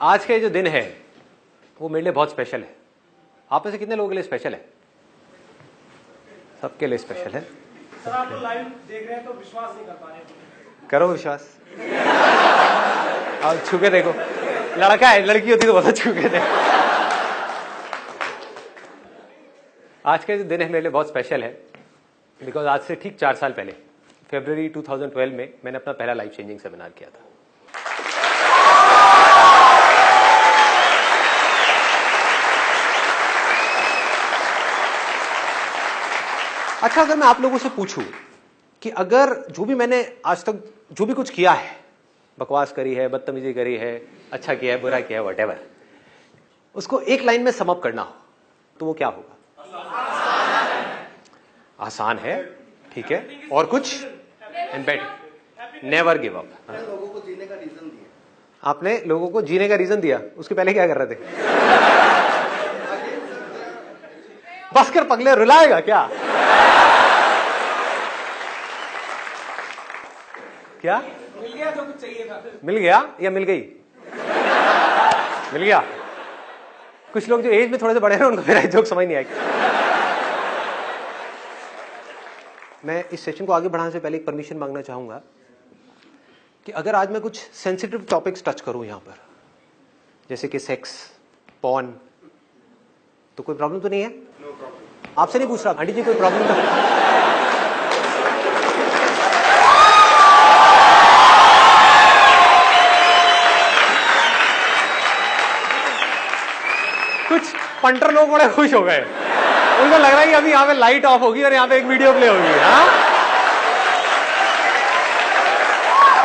आज का जो दिन है वो मेरे लिए बहुत स्पेशल है। आप में से कितने लोगों के लिए स्पेशल है? सबके लिए स्पेशल है। सर आप तो लाइव देख रहे हैं तो विश्वास नहीं कर पा रहे। करो विश्वास। अब छू के देखो, लड़का है, लड़की होती तो बहुत छू के देखो। आज का जो दिन है मेरे लिए बहुत स्पेशल है बिकॉज आज से ठीक 4 साल पहले फरवरी 2012 में मैंने अपना पहला लाइफ चेंजिंग सेमिनार किया था। अच्छा, अगर मैं आप लोगों से पूछूं कि अगर जो भी मैंने आज तक जो भी कुछ किया है, बकवास करी है, बदतमीजी करी है, अच्छा किया है, बुरा किया है, व्हाटएवर, उसको एक लाइन में सम अप करना हो तो वो क्या होगा? आसान है, ठीक है। और कुछ? And bet never give up. लोगों को जीने का रीजन दिया। आपने लोगों को जीने का रीजन दिया, उसके पहले क्या कर रहे थे? बस कर पगले, रुलाएगा क्या? क्या मिल गया जो कुछ चाहिए था? मिल गया या मिल गई? मिल गया। कुछ लोग जो एज में थोड़े से बड़े हैं उनको मेरा जोक समझ नहीं आएगी। मैं इस सेशन को आगे बढ़ाने से पहले एक परमिशन मांगना चाहूंगा कि अगर आज मैं कुछ सेंसिटिव टॉपिक्स टच करूं यहां पर, जैसे कि सेक्स, पॉर्न, तो कोई प्रॉब्लम तो नहीं है? No problem. आपसे नहीं पूछ रहा, आंटी जी कोई प्रॉब्लम तो? कुछ पंटर लोग बड़े खुश हो गए, उनको लग रहा है कि अभी यहाँ पे लाइट ऑफ होगी और यहाँ पे एक वीडियो प्ले होगी। हाँ,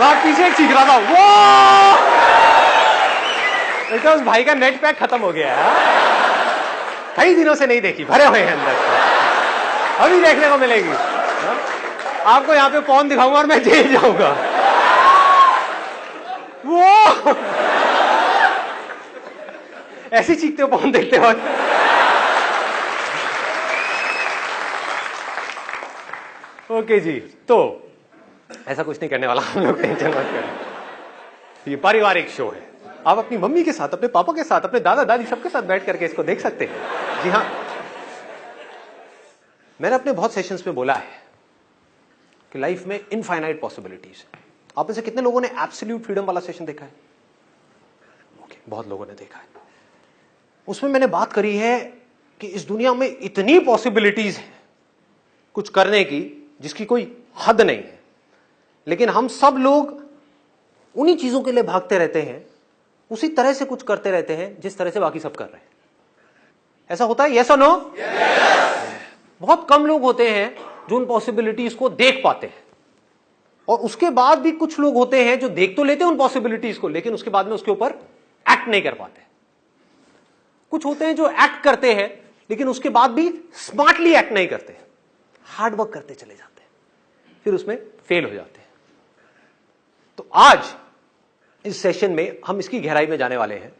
वहां पीछे एक चीख रहा था, वो उस भाई का नेट पैक खत्म हो गया है। कई दिनों से नहीं देखी, भरे हुए हैं अंदर, अभी देखने को मिलेगी। हाँ? आपको यहाँ पे पॉर्न दिखाऊंगा और मैं जेल जाऊंगा। वो ऐसी चीखते हो पॉर्न देखते हो। ओके जी, तो ऐसा कुछ नहीं करने वाला हम लोग, टेंशन मत करें। ये पारिवारिक शो है, आप अपनी मम्मी के साथ, अपने पापा के साथ, अपने दादा दादी सबके साथ बैठ करके इसको देख सकते हैं। जी हाँ, मैंने अपने बहुत सेशंस में बोला है कि लाइफ में इनफाइनाइट पॉसिबिलिटीज है। आप में से कितने लोगों ने एब्सोल्यूट फ्रीडम वाला सेशन देखा है? ओके, बहुत लोगों ने देखा है। उसमें मैंने बात करी है कि इस दुनिया में इतनी पॉसिबिलिटीज हैं कुछ करने की जिसकी कोई हद नहीं है, लेकिन हम सब लोग उन्हीं चीजों के लिए भागते रहते हैं, उसी तरह से कुछ करते रहते हैं जिस तरह से बाकी सब कर रहे हैं। ऐसा होता है? यस और नो? बहुत कम लोग होते हैं जो उन पॉसिबिलिटीज को देख पाते हैं, और उसके बाद भी कुछ लोग होते हैं जो देख तो लेते हैं उन पॉसिबिलिटीज को, लेकिन उसके बाद में उसके ऊपर एक्ट नहीं कर पाते। कुछ होते हैं जो एक्ट करते हैं लेकिन उसके बाद भी स्मार्टली एक्ट नहीं करते, हार्ड वर्क करते चले जाते हैं, फिर उसमें फेल हो जाते हैं। तो आज इस सेशन में हम इसकी गहराई में जाने वाले हैं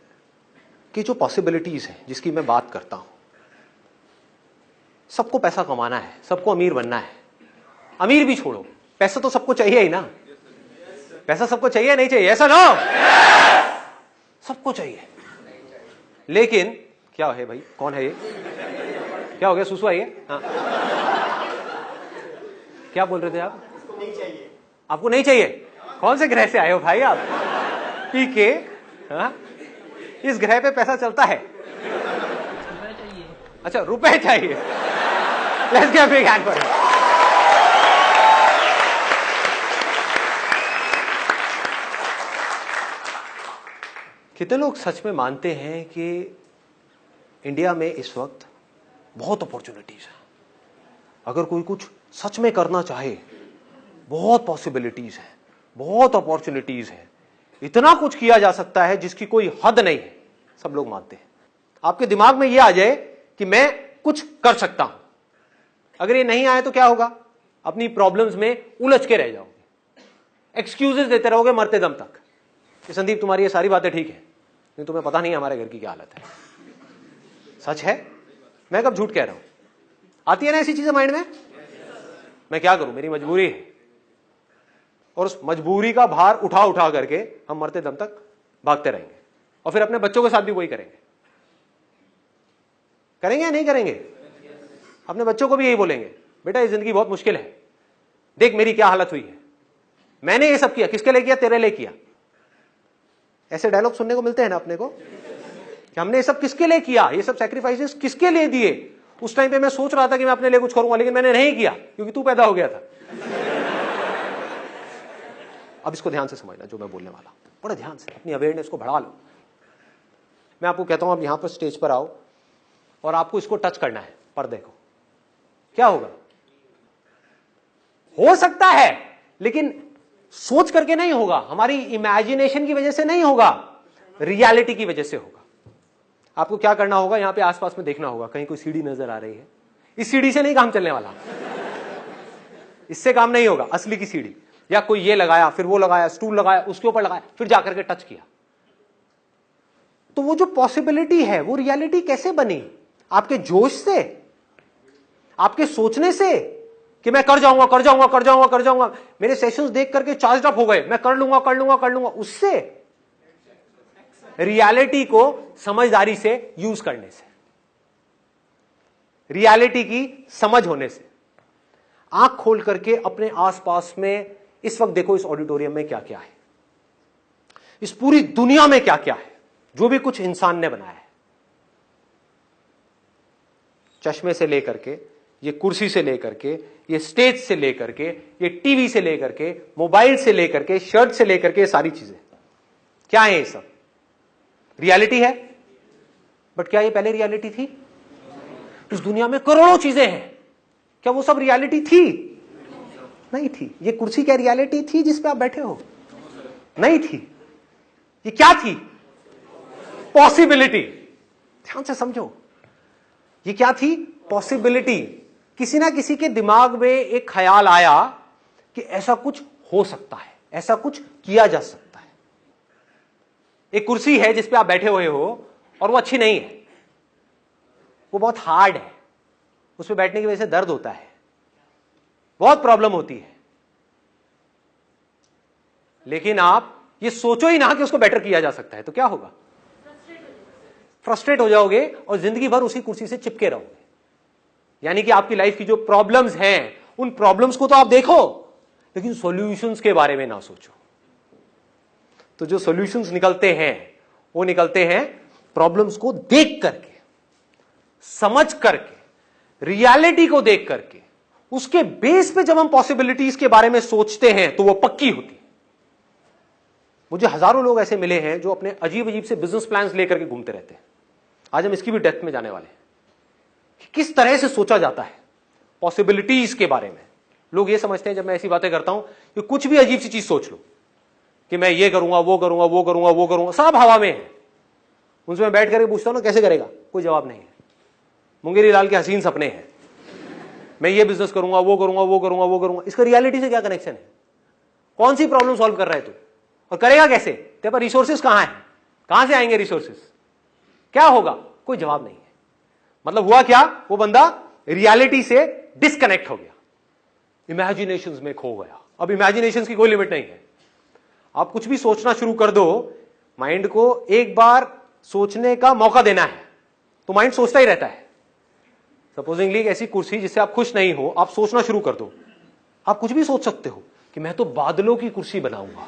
कि जो पॉसिबिलिटीज हैं जिसकी मैं बात करता हूं। सबको पैसा कमाना है, सबको अमीर बनना है। अमीर भी छोड़ो, पैसा तो सबको चाहिए ही ना। पैसा सबको चाहिए, नहीं चाहिए? ऐसा ना, सबको चाहिए। लेकिन क्या है भाई, कौन है ये? क्या हो गया, सुसु आई है? हाँ, क्या बोल रहे थे आप? नहीं चाहिए। आपको नहीं चाहिए? कौन से ग्रह से आए हो भाई आप? पीके, हाँ? इस ग्रह पे पैसा चलता है? अच्छा, रुपए चाहिए। Let's give a big hand for him. कितने लोग सच में मानते हैं कि इंडिया में इस वक्त बहुत अपॉर्चुनिटीज है? अगर कोई कुछ सच में करना चाहे, बहुत पॉसिबिलिटीज है, बहुत अपॉर्चुनिटीज है, इतना कुछ किया जा सकता है जिसकी कोई हद नहीं है। सब लोग मानते हैं। आपके दिमाग में यह आ जाए कि मैं कुछ कर सकता हूं, अगर ये नहीं आए तो क्या होगा? अपनी प्रॉब्लम्स में उलझ के रह जाओगे, एक्सक्यूजेस देते रहोगे मरते दम तक कि संदीप तुम्हारी ये सारी बातें ठीक है, नहीं तुम्हें पता नहीं हमारे घर की क्या हालत है। सच है, मैं कब झूठ कह रहा हूं? आती है ना ऐसी चीजें माइंड में? मैं क्या करूं, मेरी मजबूरी है, और उस मजबूरी का भार उठा उठा करके हम मरते दम तक भागते रहेंगे। और फिर अपने बच्चों के साथ भी वही करेंगे। करेंगे या नहीं करेंगे? अपने बच्चों को भी यही बोलेंगे, बेटा ये जिंदगी बहुत मुश्किल है, देख मेरी क्या हालत हुई है, मैंने ये सब किया, किसके लिए किया? तेरे लिए किया। ऐसे डायलॉग सुनने को मिलते हैं ना अपने को, कि हमने ये सब किसके लिए किया, ये सब सैक्रिफाइसेस किसके लिए दिए। उस टाइम पे मैं सोच रहा था कि मैं अपने लिए कुछ करूंगा, लेकिन मैंने नहीं किया क्योंकि तू पैदा हो गया था। अब इसको ध्यान से समझना जो मैं बोलने वाला हूं, बड़ा ध्यान से अपनी अवेयरनेस को बढ़ा लो। मैं आपको कहता हूं, अब यहां पर स्टेज पर आओ और आपको इसको टच करना है, पर्दे को। क्या होगा? हो सकता है, लेकिन सोच करके नहीं होगा, हमारी इमेजिनेशन की वजह से नहीं होगा, रियलिटी की वजह से होगा। आपको क्या करना होगा, यहां पे आसपास में देखना होगा, कहीं कोई सीढ़ी नजर आ रही है। इस सीढ़ी से नहीं काम चलने वाला, इससे काम नहीं होगा। असली की सीढ़ी, या कोई ये लगाया, फिर वो लगाया, स्टूल लगाया, उसके ऊपर लगाया, फिर जाकर के टच किया। तो वो जो पॉसिबिलिटी है वो रियलिटी कैसे बनी? आपके जोश से, आपके सोचने से कि मैं कर जाऊंगा कर जाऊंगा कर जाऊंगा कर जाऊंगा, मेरे सेशंस देख करके चार्ज अप हो गए, मैं कर लूंगा कर लूंगा कर लूंगा, उससे? रियलिटी को समझदारी से यूज करने से, रियलिटी की समझ होने से। आंख खोल करके अपने आसपास में इस वक्त देखो, इस ऑडिटोरियम में क्या क्या है, इस पूरी दुनिया में क्या क्या है, जो भी कुछ इंसान ने बनाया है। चश्मे से लेकर के, ये कुर्सी से लेकर के, ये स्टेज से लेकर के, ये टीवी से लेकर के, मोबाइल से लेकर के, शर्ट से लेकर के, सारी चीजें क्या है? ये सब रियलिटी है। बट क्या ये पहले रियलिटी थी? इस दुनिया में करोड़ों चीजें हैं, क्या वो सब रियलिटी थी? नहीं थी। ये कुर्सी क्या रियलिटी थी जिस पे आप बैठे हो? नहीं थी। ये क्या थी? पॉसिबिलिटी। ध्यान से समझो, ये क्या थी? पॉसिबिलिटी। किसी ना किसी के दिमाग में एक ख्याल आया कि ऐसा कुछ हो सकता है, ऐसा कुछ किया जा सकता है। एक कुर्सी है जिस पे आप बैठे हुए हो और वो अच्छी नहीं है, वो बहुत हार्ड है, उस पे बैठने की वजह से दर्द होता है, बहुत प्रॉब्लम होती है। लेकिन आप ये सोचो ही ना कि उसको बेटर किया जा सकता है, तो क्या होगा? फ्रस्ट्रेट हो जाओगे और जिंदगी भर उसी कुर्सी से चिपके रहोगे। यानी कि आपकी लाइफ की जो प्रॉब्लम्स हैं, उन प्रॉब्लम्स को तो आप देखो, लेकिन सॉल्यूशंस के बारे में ना सोचो। तो जो सॉल्यूशंस निकलते हैं वो निकलते हैं प्रॉब्लम्स को देख करके, समझ करके, रियलिटी को देख करके। उसके बेस पे जब हम पॉसिबिलिटीज के बारे में सोचते हैं तो वो पक्की होती है। मुझे हजारों लोग ऐसे मिले हैं जो अपने अजीब अजीब से बिजनेस प्लान्स लेकर के घूमते रहते हैं। आज हम इसकी भी डेप्थ में जाने वाले हैं कि किस तरह से सोचा जाता है पॉसिबिलिटीज के बारे में। लोग ये समझते हैं जब मैं ऐसी बातें करता हूं कि कुछ भी अजीब सी चीज सोच लो कि मैं ये करूंगा वो करूंगा वो करूंगा वो करूंगा, सब हवा में है। उनसे मैं बैठ करके पूछता हूं ना कैसे करेगा, कोई जवाब नहीं है। मुंगेरी लाल के हसीन सपने हैं, मैं ये बिजनेस करूंगा वो करूंगा वो करूंगा वो करूंगा। इसका रियलिटी से क्या कनेक्शन है? कौन सी प्रॉब्लम सॉल्व कर रहा है तू, और करेगा कैसे? तेरे पास रिसोर्सेस कहां है, कहां से आएंगे रिसोर्सेस, क्या होगा? कोई जवाब नहीं है। मतलब हुआ क्या? वो बंदा रियलिटी से डिस्कनेक्ट हो गया, इमेजिनेशंस में खो गया। अब इमेजिनेशंस की कोई लिमिट नहीं है। आप कुछ भी सोचना शुरू कर दो, माइंड को एक बार सोचने का मौका देना है तो माइंड सोचता ही रहता है। सपोजिंगली एक ऐसी कुर्सी जिससे आप खुश नहीं हो, आप सोचना शुरू कर दो, आप कुछ भी सोच सकते हो कि मैं तो बादलों की कुर्सी बनाऊंगा,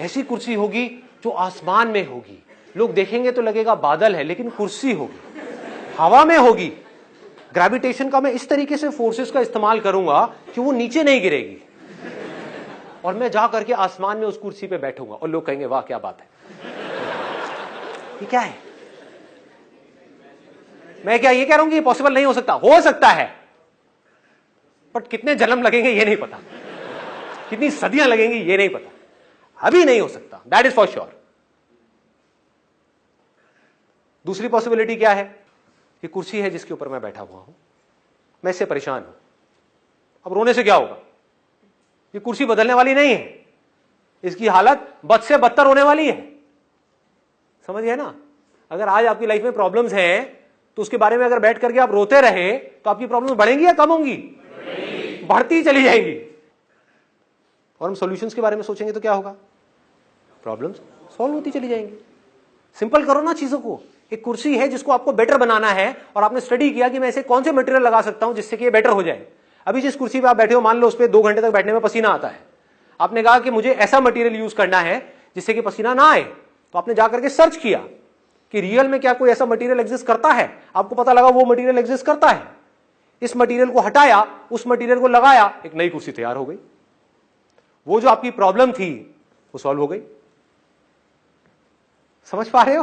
ऐसी कुर्सी होगी जो आसमान में होगी, लोग देखेंगे तो लगेगा बादल है लेकिन कुर्सी होगी, हवा में होगी, ग्रेविटेशन का मैं इस तरीके से फोर्सेस का इस्तेमाल करूंगा कि वो नीचे नहीं गिरेगी, और मैं जा करके आसमान में उस कुर्सी पे बैठूंगा और लोग कहेंगे वाह क्या बात है। ये क्या है? मैं क्या ये कह रहा हूं कि ये पॉसिबल नहीं हो सकता है, बट कितने जन्म लगेंगे ये नहीं पता, कितनी सदियां लगेंगी ये नहीं पता, अभी नहीं हो सकता, दैट इज फॉर श्योर। दूसरी पॉसिबिलिटी क्या है? ये कुर्सी है जिसके ऊपर मैं बैठा हुआ हूं, मैं इससे परेशान हूं। अब रोने से क्या होगा? ये कुर्सी बदलने वाली नहीं है, इसकी हालत बद से बदतर होने वाली है। समझ गए ना? अगर आज आपकी लाइफ में प्रॉब्लम्स हैं तो उसके बारे में अगर बैठ करके आप रोते रहे तो आपकी प्रॉब्लम्स बढ़ेंगी या कम होंगी? बढ़ती चली जाएंगी। और हम सॉल्यूशंस के बारे में सोचेंगे तो क्या होगा? प्रॉब्लम्स सॉल्व होती चली जाएंगी। सिंपल करो ना चीजों को। एक कुर्सी है जिसको आपको बेटर बनाना है और आपने स्टडी किया कि मैं इसे कौन से मटेरियल लगा सकता हूं जिससे कि ये बेटर हो जाए। अभी जिस कुर्सी पे आप बैठे हो, मान लो उस पर 2 घंटे तक बैठने में पसीना आता है, आपने कहा कि मुझे ऐसा मटेरियल यूज करना है जिससे कि पसीना ना आए, तो आपने जाकर के सर्च किया कि रियल में क्या कोई ऐसा मटेरियल एग्जिस्ट करता है। आपको पता लगा वो मटेरियल एग्जिस्ट करता है। इस मटेरियल को हटाया, उस मटेरियल को लगाया, एक नई कुर्सी तैयार हो गई। वो जो आपकी प्रॉब्लम थी वो सॉल्व हो गई। समझ पा रहे हो?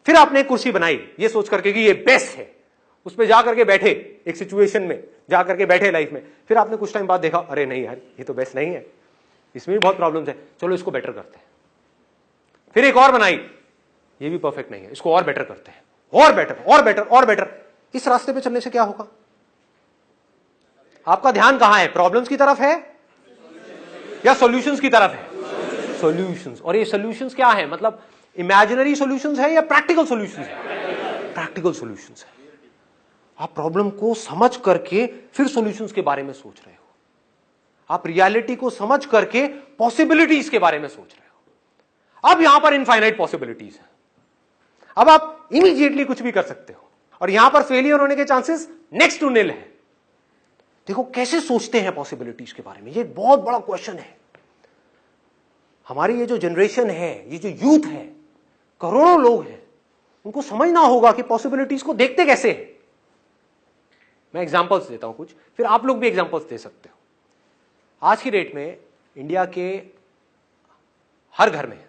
फिर आपने एक कुर्सी बनाई ये सोच करके कि ये बेस्ट है, उस पर जाकर के बैठे, एक सिचुएशन में जाकर के बैठे लाइफ में। फिर आपने कुछ टाइम बाद देखा, अरे नहीं यार ये तो बेस्ट नहीं है, इसमें भी बहुत प्रॉब्लम्स है, चलो इसको बेटर करते हैं। फिर एक और बनाई, ये भी परफेक्ट नहीं है, इसको और बेटर करते हैं, और बेटर और बेटर और बेटर। इस रास्ते पे चलने से क्या होगा? आपका ध्यान कहां है? प्रॉब्लम्स की तरफ है या सॉल्यूशंस की तरफ है? सॉल्यूशंस। और ये सॉल्यूशंस क्या है? मतलब इमेजिनरी सॉल्यूशंस है या प्रैक्टिकल सॉल्यूशंस है? प्रैक्टिकल सॉल्यूशंस है। आप प्रॉब्लम को समझ करके फिर सॉल्यूशंस के बारे में सोच रहे हो। आप रियलिटी को समझ करके पॉसिबिलिटीज के बारे में सोच रहे हो। अब यहां पर इनफाइनाइट पॉसिबिलिटीज है। अब आप इमीडिएटली कुछ भी कर सकते हो और यहां पर फेलियर होने के चांसेस नेक्स्ट टू निल है। देखो कैसे सोचते हैं पॉसिबिलिटीज के बारे में, ये एक बहुत बड़ा क्वेश्चन है। हमारी ये जो जनरेशन है, ये जो यूथ है, करोड़ों लोग हैं, उनको समझना होगा कि पॉसिबिलिटीज को देखते कैसे हैं। मैं एग्जांपल्स देता हूं कुछ, फिर आप लोग भी एग्जांपल्स दे सकते हो। आज की डेट में इंडिया के हर घर में,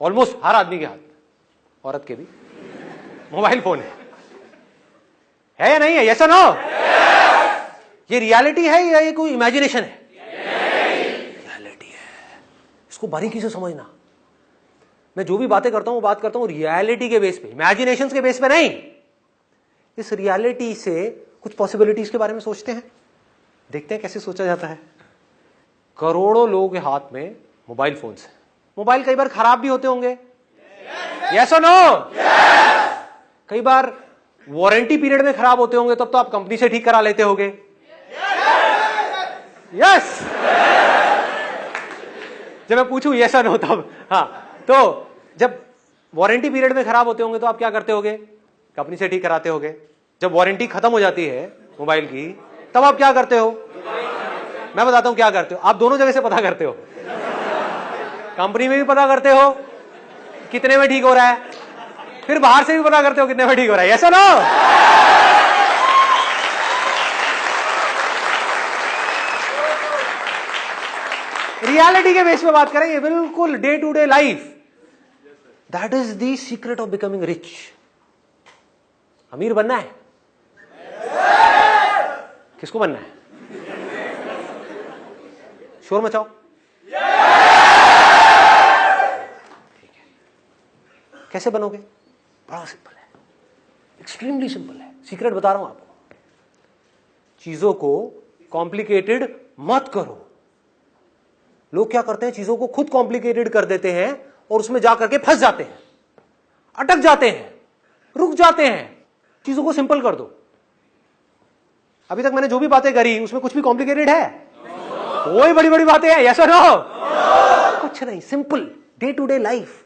ऑलमोस्ट हर आदमी के हाथ में, औरत के भी, मोबाइल फोन है या नहीं है? यस और नो? ये रियलिटी है या ये कोई इमेजिनेशन है? रियलिटी है। इसको बारीकी से समझना। मैं जो भी बातें करता हूं वो बात करता हूं रियलिटी के बेस पे, इमेजिनेशन के बेस पे नहीं। इस रियलिटी से कुछ पॉसिबिलिटीज के बारे में सोचते हैं, देखते हैं कैसे सोचा जाता है। करोड़ों लोगों के हाथ में मोबाइल फोन्स हैं। मोबाइल कई बार खराब भी होते होंगे, यस और नो? कई बार वारंटी पीरियड में खराब होते होंगे, तब तो आप कंपनी से ठीक करा लेते होंगे, यस? जब मैं पूछूं यस और नो तब, हाँ, तो जब वारंटी पीरियड में खराब होते होंगे तो आप क्या करते होगे? कंपनी से ठीक कराते होगे। जब वारंटी खत्म हो जाती है मोबाइल की, तब आप क्या करते हो? मैं बताता हूं क्या करते हो। आप दोनों जगह से पता करते हो, कंपनी में भी पता करते हो कितने में ठीक हो रहा है, फिर बाहर से भी पता करते हो कितने में ठीक हो रहा है, यस और नो? रियलिटी के बेस पे बात करें, ये बिल्कुल day to day life. That is the secret of becoming rich. अमीर बनना है? किसको बनना है? शोर मचाओ। ठीक है, कैसे बनोगे? बड़ा सिंपल है, एक्सट्रीमली सिंपल है। सीक्रेट बता रहा हूं आपको। चीजों को कॉम्प्लिकेटेड मत करो। लोग क्या करते हैं, चीजों को खुद कॉम्प्लिकेटेड कर देते हैं और उसमें जाकर के फंस जाते हैं, अटक जाते हैं, रुक जाते हैं। चीजों को सिंपल कर दो। अभी तक मैंने जो भी बातें करी उसमें कुछ भी कॉम्प्लिकेटेड है? कोई बड़ी बड़ी बातें हैं, यस और नो? कुछ नहीं, simple day to day life.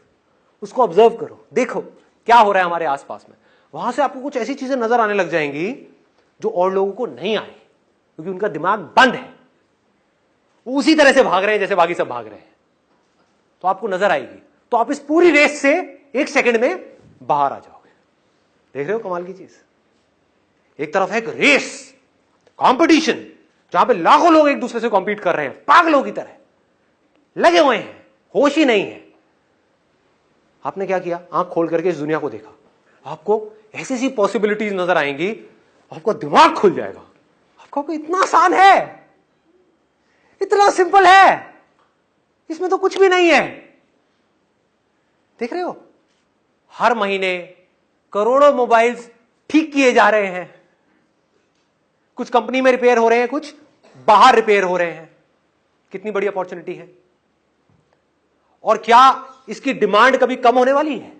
उसको ऑब्जर्व करो, देखो क्या हो रहा है हमारे आसपास में। वहां से आपको कुछ ऐसी चीजें नजर आने लग जाएंगी जो और लोगों को नहीं आए, क्योंकि उनका दिमाग बंद है, वो उसी तरह से भाग रहे हैं जैसे बाकी सब भाग रहे हैं। तो आपको नजर आएगी, तो आप इस पूरी रेस से 1 सेकंड में बाहर आ जाओगे। देख रहे हो कमाल की चीज? एक तरफ है एक रेस, कंपटीशन, जहां पे लाखों लोग एक दूसरे से कॉम्पीट कर रहे हैं, पागलों की तरह लगे हुए हैं, होश ही नहीं है। आपने क्या किया? आंख खोल करके इस दुनिया को देखा। आपको ऐसी ऐसी पॉसिबिलिटीज नजर आएंगी, आपका दिमाग खुल जाएगा। आपको इतना आसान है, इतना सिंपल है, इसमें तो कुछ भी नहीं है। देख रहे हो, हर महीने करोड़ों मोबाइल्स ठीक किए जा रहे हैं। कुछ कंपनी में रिपेयर हो रहे हैं, कुछ बाहर रिपेयर हो रहे हैं। कितनी बड़ी अपॉर्चुनिटी है। और क्या इसकी डिमांड कभी कम होने वाली है?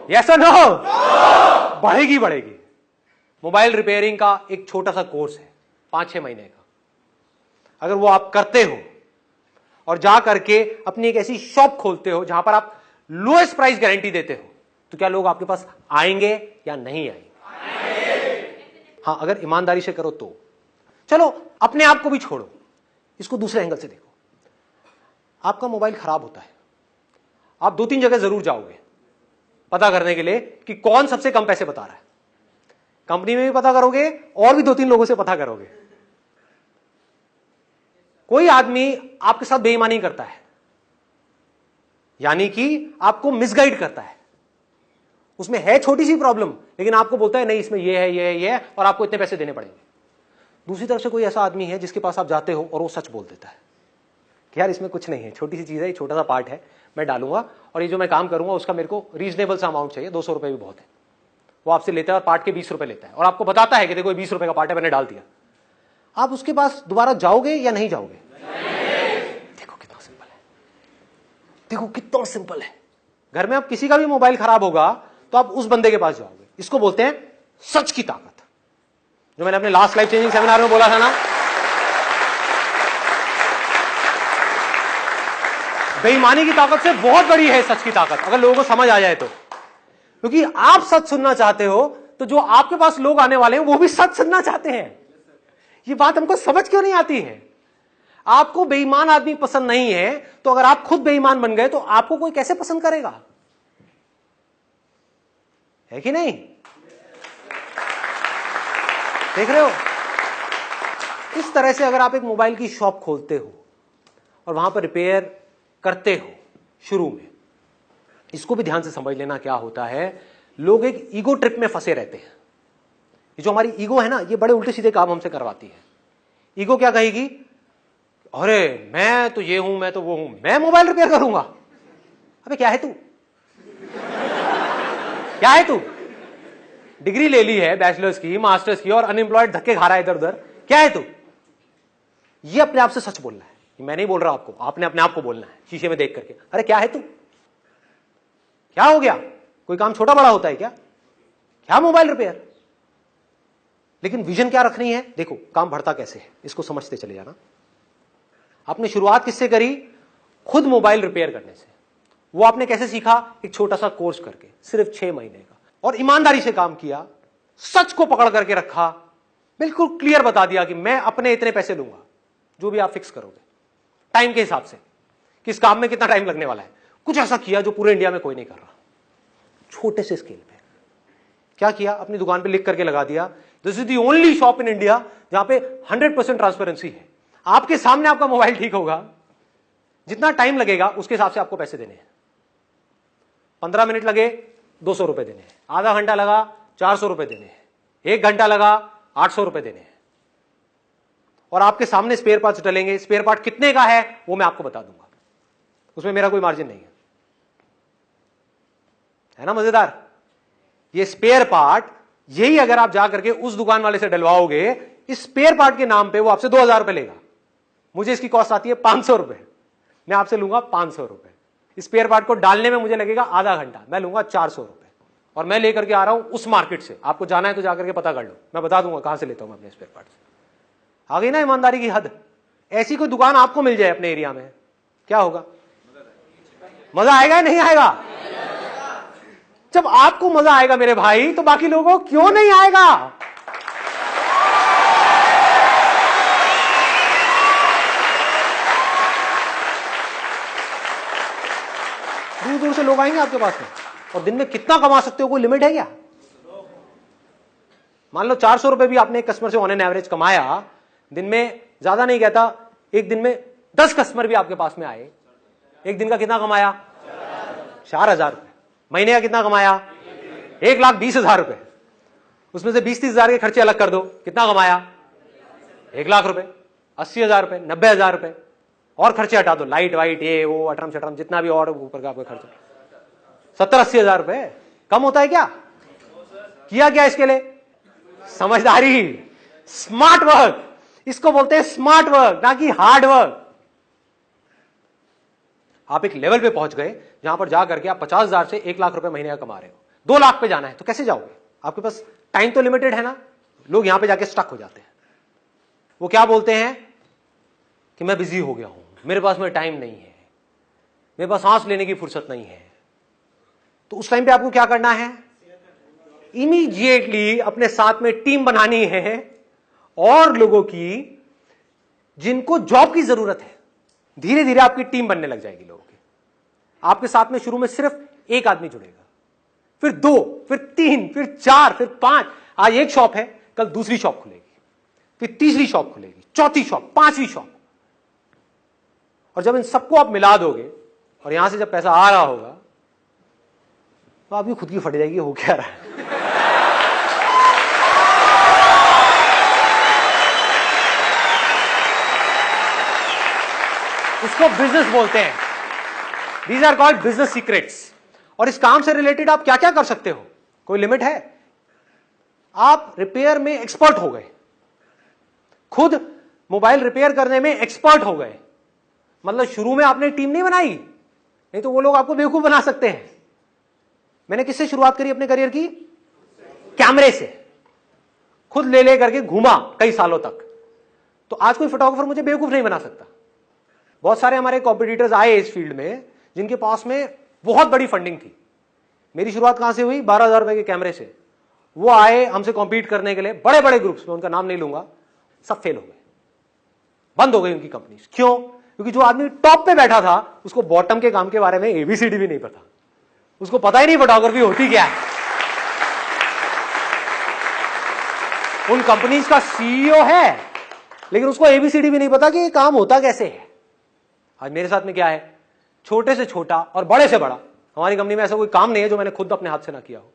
यस और नो? बढ़ेगी बढ़ेगी। मोबाइल रिपेयरिंग का एक छोटा सा कोर्स है 5-6 महीने का। अगर वो आप करते हो और जा करके अपनी एक ऐसी शॉप खोलते हो जहां पर आप लोएस्ट प्राइस गारंटी देते हो, तो क्या लोग आपके पास आएंगे या नहीं आएंगे? हाँ, अगर ईमानदारी से करो तो। चलो अपने आप को भी छोड़ो, इसको दूसरे एंगल से देखो। आपका मोबाइल खराब होता है, आप 2-3 जगह जरूर जाओगे पता करने के लिए कि कौन सबसे कम पैसे बता रहा है। कंपनी में भी पता करोगे और भी 2-3 लोगों से पता करोगे। कोई आदमी आपके साथ बेईमानी करता है, यानी कि आपको मिसगाइड करता है। उसमें है छोटी सी प्रॉब्लम, लेकिन आपको बोलता है नहीं इसमें ये है, ये है, ये है, और आपको इतने पैसे देने पड़ेंगे। दूसरी तरफ से कोई ऐसा आदमी है जिसके पास आप जाते हो और वो सच बोल देता है कि यार इसमें कुछ नहीं है, छोटी सी चीज है, छोटा सा पार्ट है, मैं डालूंगा और ये जो मैं काम करूंगा उसका मेरे को रीजनेबल सा अमाउंट चाहिए, 200 रुपए भी बहुत है। वो आपसे लेता है और पार्ट के 20 रुपए लेता है और आपको बताता है कि देखो 20 रुपए का पार्ट है, मैंने डाल दिया। आप उसके पास दोबारा जाओगे या नहीं जाओगे? देखो कितना सिंपल है, देखो कितना सिंपल है। घर में अब किसी का भी मोबाइल खराब होगा तो आप उस बंदे के पास जाओगे। इसको बोलते हैं सच की ताकत, जो मैंने अपने लास्ट लाइफ चेंजिंग सेमिनार में बोला था ना। बेईमानी की ताकत से बहुत बड़ी है सच की ताकत, अगर लोगों को समझ आ जाए तो। क्योंकि आप सच सुनना चाहते हो तो जो आपके पास लोग आने वाले हैं वो भी सच सुनना चाहते हैं। ये बात हमको समझ क्यों नहीं आती है? आपको बेईमान आदमी पसंद नहीं है, तो अगर आप खुद बेईमान बन गए तो आपको कोई कैसे पसंद करेगा? है कि नहीं? देख रहे हो? इस तरह से अगर आप एक मोबाइल की शॉप खोलते हो और वहां पर रिपेयर करते हो शुरू में, इसको भी ध्यान से समझ लेना क्या होता है। लोग एक ईगो ट्रिप में फंसे रहते हैं। ये जो हमारी ईगो है ना, ये बड़े उल्टे सीधे काम हमसे करवाती है। ईगो क्या कहेगी? अरे मैं तो ये हूं, मैं तो वो हूं, मैं मोबाइल रिपेयर करूंगा। अबे क्या है तू? क्या है तू? डिग्री ले ली है, बैचलर्स की, मास्टर्स की, और अनएम्प्लॉयड धक्के खा रहा है इधर उधर। क्या है तू? ये अपने आप से सच बोलना है। मैं नहीं बोल रहा आपको, आपने अपने आप को बोलना है शीशे में देख करके। अरे क्या है तू? क्या हो गया? कोई काम छोटा बड़ा होता है क्या? क्या मोबाइल रिपेयर? लेकिन विजन क्या रखनी है? देखो काम बढ़ता कैसे है, इसको समझते चले जाना। आपने शुरुआत किससे करी? खुद मोबाइल रिपेयर करने से। वो आपने कैसे सीखा? एक छोटा सा कोर्स करके, सिर्फ 6 महीने का, और ईमानदारी से काम किया, सच को पकड़ करके रखा, बिल्कुल क्लियर बता दिया कि मैं अपने इतने पैसे लूंगा, जो भी आप फिक्स करोगे टाइम के हिसाब से, किस काम में कितना टाइम लगने वाला है। कुछ ऐसा किया जो पूरे इंडिया में कोई नहीं कर रहा, छोटे से स्केल पे। क्या किया? अपनी दुकान पे लिख करके लगा दिया, this is the only shop in India जहां पे 100% ट्रांसपेरेंसी है। आपके सामने आपका मोबाइल ठीक होगा, जितना टाइम लगेगा उसके हिसाब से आपको पैसे देने हैं। 15 मिनट लगे 200 रुपए देने हैं, आधा घंटा लगा 400 रुपए देने हैं, 1 घंटा लगा 800 रुपए देने हैं। और आपके सामने स्पेयर पार्ट्स डलेंगे। स्पेयर पार्ट कितने का है वो मैं आपको बता दूंगा, उसमें मेरा कोई मार्जिन नहीं है ना? मजेदार। ये स्पेयर पार्ट, यही अगर आप जा करके उस दुकान वाले से डलवाओगे, इस स्पेयर पार्ट के नाम पे वो आपसे 2000 रुपए लेगा। मुझे इसकी कॉस्ट आती है 500 रुपए, मैं आपसे लूंगा 500 रुपए। स्पेयर पार्ट को डालने में मुझे लगेगा आधा घंटा, मैं लूंगा 400 रुपए, और मैं लेकर के आ रहा हूं उस मार्केट से। आपको जाना है तो जाकर के पता कर लो, मैं बता दूंगा कहां से लेता हूं मैं अपने स्पेयर पार्ट से। आ गई ना ईमानदारी की हद? ऐसी कोई दुकान आपको मिल जाए अपने एरिया में, क्या होगा? मजा आएगा या नहीं आएगा? जब आपको मजा आएगा मेरे भाई, तो बाकी लोगों को क्यों नहीं आएगा? दूर दूर से लोग आएंगे आपके पास में, और दिन में कितना कमा सकते हो कोई लिमिट है क्या? मान लो 400 रुपए भी आपने एक कस्टमर से ऑन एन एवरेज कमाया, दिन में, ज्यादा नहीं कहता, एक दिन में 10 कस्टमर भी आपके पास में आए, एक दिन का कितना कमाया? 4000 रुपए। महीने का कितना कमाया? 1,20,000 रुपए। उसमें से 20-30 हजार के खर्चे अलग कर दो, कितना कमाया? 1 लाख रुपए। 80,000 रुपए, 90,000 रुपए, और खर्चे हटा दो, लाइट वाइट ये वो अटरम शटरम जितना भी और ऊपर का आपका खर्चा, 70-80 हजार रुपए। कम होता है क्या? किया क्या इसके लिए? समझदारी, स्मार्ट वर्क। इसको बोलते हैं स्मार्ट वर्क, ना कि हार्ड वर्क। आप एक लेवल पे पहुंच गए जहां पर जाकर के आप 50,000 से 1 लाख रुपए महीने का कमा रहे हो, 2 लाख पे जाना है तो कैसे जाओगे? आपके पास टाइम तो लिमिटेड है ना। लोग यहां पे जाके स्टक हो जाते हैं। वो क्या बोलते हैं कि मैं बिजी हो गया हूं, मेरे पास में टाइम नहीं है, मेरे पास सांस लेने की फुर्सत नहीं है, तो उस टाइम पे आपको क्या करना है? इमीडिएटली अपने साथ में टीम बनानी है और लोगों की जिनको जॉब की जरूरत है। धीरे धीरे आपकी टीम बनने लग जाएगी लोगों की। आपके साथ में शुरू में सिर्फ एक आदमी जुड़ेगा, फिर 2, फिर 3, फिर 4, फिर 5। आज एक शॉप है, कल दूसरी शॉप खुलेगी, फिर तीसरी शॉप खुलेगी, चौथी शॉप, 5वीं शॉप। और जब इन सबको आप मिला दोगे और यहां से जब पैसा आ रहा होगा तो आपकी खुद की फट जाएगी हो क्या रहा है। इसको बिजनेस बोलते हैं। These are called business secrets. और इस काम से रिलेटेड आप क्या क्या कर सकते हो, कोई लिमिट है? आप रिपेयर में एक्सपर्ट हो गए, खुद मोबाइल रिपेयर करने में एक्सपर्ट हो गए, मतलब शुरू में आपने टीम नहीं बनाई, नहीं तो वो लोग आपको बेवकूफ बना सकते हैं। मैंने किससे शुरुआत करी अपने करियर की? कैमरे से। खुद ले ले करके घूमा कई सालों तक। तो आज कोई फोटोग्राफर मुझे बेवकूफ नहीं बना सकता। बहुत सारे हमारे कॉम्पिटिटर्स आए इस फील्ड में जिनके पास में बहुत बड़ी फंडिंग थी। मेरी शुरुआत कहां से हुई? 12,000 रुपए के कैमरे से। वो आए हमसे कॉम्पीट करने के लिए, बड़े बड़े ग्रुप्स में, उनका नाम नहीं लूंगा, सब फेल हो गए, बंद हो गई उनकी कंपनी। क्यों? क्योंकि जो आदमी टॉप पे बैठा था उसको बॉटम के काम के बारे में एबीसीडी भी नहीं पता, उसको पता ही नहीं फोटोग्राफी होती क्या है। उन कंपनीज का सीईओ है लेकिन उसको एबीसीडी भी नहीं पता कि ये काम होता कैसे है। आज मेरे साथ में क्या है? छोटे से छोटा और बड़े से बड़ा, हमारी कंपनी में ऐसा कोई काम नहीं है जो मैंने खुद अपने हाथ से ना किया हो।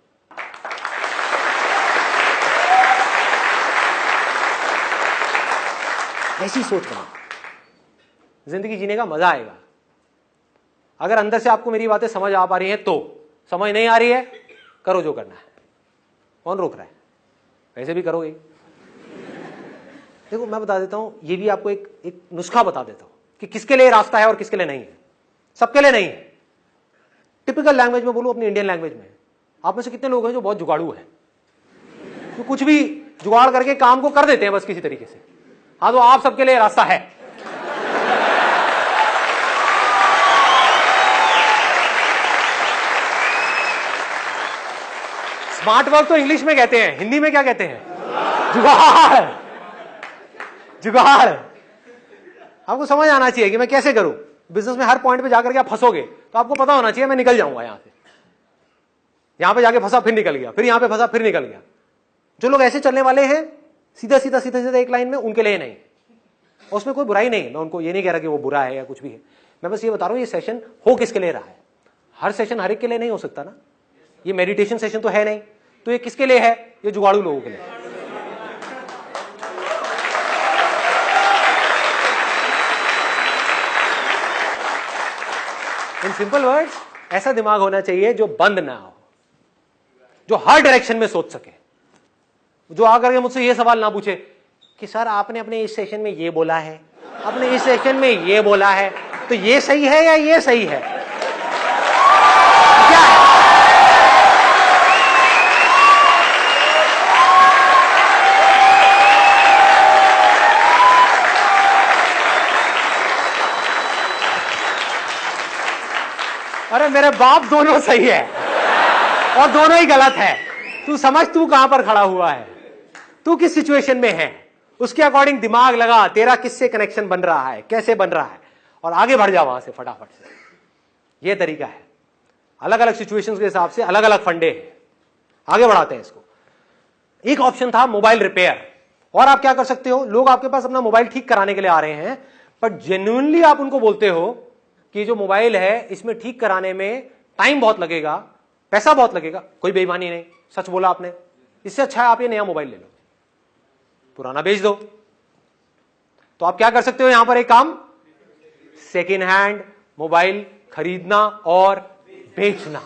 ऐसी सोच बना, जिंदगी जीने का मजा आएगा। अगर अंदर से आपको मेरी बातें समझ आ पा रही हैं तो, समझ नहीं आ रही है करो जो करना है, कौन रोक रहा है? वैसे भी करोगे। देखो मैं बता देता हूं, ये भी आपको एक नुस्खा बता देता हूं कि किसके लिए रास्ता है और किसके लिए नहीं है। सबके लिए नहीं है। टिपिकल लैंग्वेज में बोलूं, अपनी इंडियन लैंग्वेज में, आप में से कितने लोग हैं जो बहुत जुगाड़ू हैं, तो कुछ भी जुगाड़ करके काम को कर देते हैं बस किसी तरीके से? हाँ, तो आप सबके लिए रास्ता है। स्मार्ट वर्क तो इंग्लिश में कहते हैं, हिंदी में क्या कहते हैं? जुगाड़। जुगाड़। आपको समझ आना चाहिए कि मैं कैसे करूं। बिजनेस में हर पॉइंट पे जाकर के आप फंसोगे तो आपको पता होना चाहिए मैं निकल जाऊंगा यहां से। यहां पे जाके फंसा फिर निकल गया, फिर यहां पे फंसा फिर निकल गया। जो लोग ऐसे चलने वाले हैं सीधा सीधा सीधा सीधा एक लाइन में, उनके लिए नहीं। और उसमें कोई बुराई नहीं है, मैं उनको ये नहीं कह रहा कि वो बुरा है या कुछ भी है। मैं बस ये बता रहा हूं ये सेशन हो किसके लिए रहा है। हर सेशन हर एक के लिए नहीं हो सकता ना। ये मेडिटेशन सेशन तो है नहीं, तो ये किसके लिए है? ये जुगाड़ू लोगों के लिए। इन सिंपल वर्ड्स, ऐसा दिमाग होना चाहिए जो बंद ना हो, जो हर डायरेक्शन में सोच सके, जो आकर के मुझसे ये सवाल ना पूछे कि सर आपने अपने इस सेशन में ये बोला है, आपने इस सेशन में ये बोला है, तो ये सही है या ये सही है? क्या है? अरे मेरे बाप, दोनों सही है और दोनों ही गलत है। तू समझ तू कहां पर खड़ा हुआ है, तू किस सिचुएशन में है, उसके अकॉर्डिंग दिमाग लगा, तेरा किससे कनेक्शन बन रहा है, कैसे बन रहा है, और आगे बढ़ जा वहां से फटाफट से। यह तरीका है। अलग अलग सिचुएशंस के हिसाब से अलग अलग फंडे हैं, आगे बढ़ाते हैं इसको। एक ऑप्शन था मोबाइल रिपेयर। और आप क्या कर सकते हो, लोग आपके पास अपना मोबाइल ठीक कराने के लिए आ रहे हैं, बट जेन्युइनली आप उनको बोलते हो कि जो मोबाइल है इसमें ठीक कराने में टाइम बहुत लगेगा, पैसा बहुत लगेगा, कोई बेईमानी नहीं, सच बोला आपने, इससे अच्छा है आप ये नया मोबाइल ले लो, पुराना बेच दो। तो आप क्या कर सकते हो यहां पर एक काम, सेकेंड हैंड मोबाइल खरीदना और बेचना।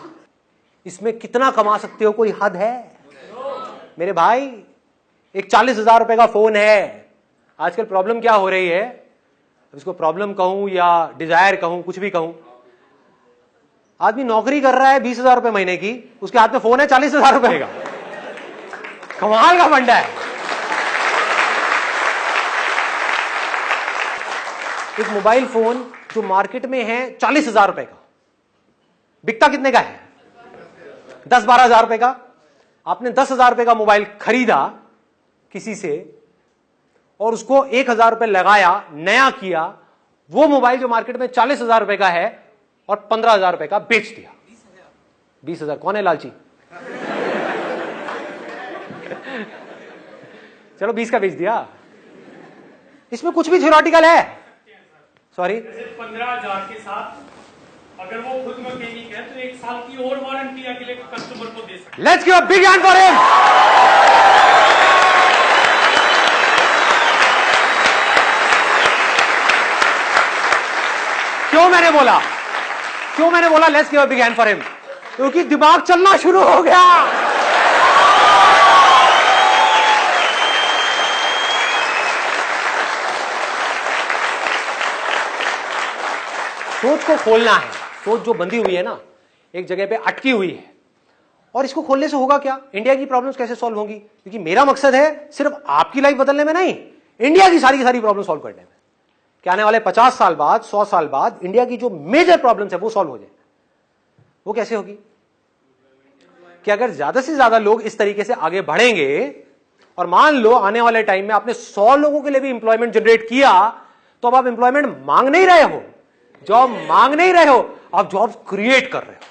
इसमें कितना कमा सकते हो, कोई हद है मेरे भाई? एक 40,000 रुपए का फोन है। आजकल प्रॉब्लम क्या हो रही है, इसको प्रॉब्लम कहूं या डिजायर कहूं, कुछ भी कहूं, आदमी नौकरी कर रहा है 20,000 रुपए महीने की, उसके हाथ में फोन है 40,000 रुपए का। कमाल का फंडा है। एक मोबाइल फोन जो मार्केट में है 40,000 रुपए का, बिकता कितने का है? 10-12 हजार रुपए का। आपने 10,000 रुपए का मोबाइल खरीदा किसी से और उसको 1,000 रुपए लगाया, नया किया, वो मोबाइल जो मार्केट में 40,000 रुपए का है और 15,000 रुपए का बेच दिया। 20,000 कौन है लालची? चलो 20 का बेच दिया। इसमें कुछ भी थ्योरेटिकल है? सॉरी, 15,000 के साथ अगर वो खुद मैकेनिक है तो 1 साल की और वारंटी अगले कस्टमर को दे सकते। Let's give a big hand for him. क्यों मैंने बोला let's give a big hand for him? क्योंकि दिमाग चलना शुरू हो गया। सोच को खोलना है। सोच जो बंधी हुई है ना, एक जगह पे अटकी हुई है, और इसको खोलने से होगा क्या? इंडिया की प्रॉब्लम्स कैसे सॉल्व होंगी? क्योंकि मेरा मकसद है सिर्फ आपकी लाइफ बदलने में नहीं, इंडिया की सारी प्रॉब्लम सॉल्व करने में, कि आने वाले 50 साल बाद, 100 साल बाद इंडिया की जो मेजर प्रॉब्लम्स है वो सॉल्व हो जाए। वो कैसे होगी? कि अगर ज्यादा से ज्यादा लोग इस तरीके से आगे बढ़ेंगे, और मान लो आने वाले टाइम में आपने 100 लोगों के लिए भी इंप्लॉयमेंट जनरेट किया, तो अब आप इंप्लॉयमेंट मांग नहीं रहे हो, जॉब मांग नहीं रहे हो, आप जॉब क्रिएट कर रहे हो।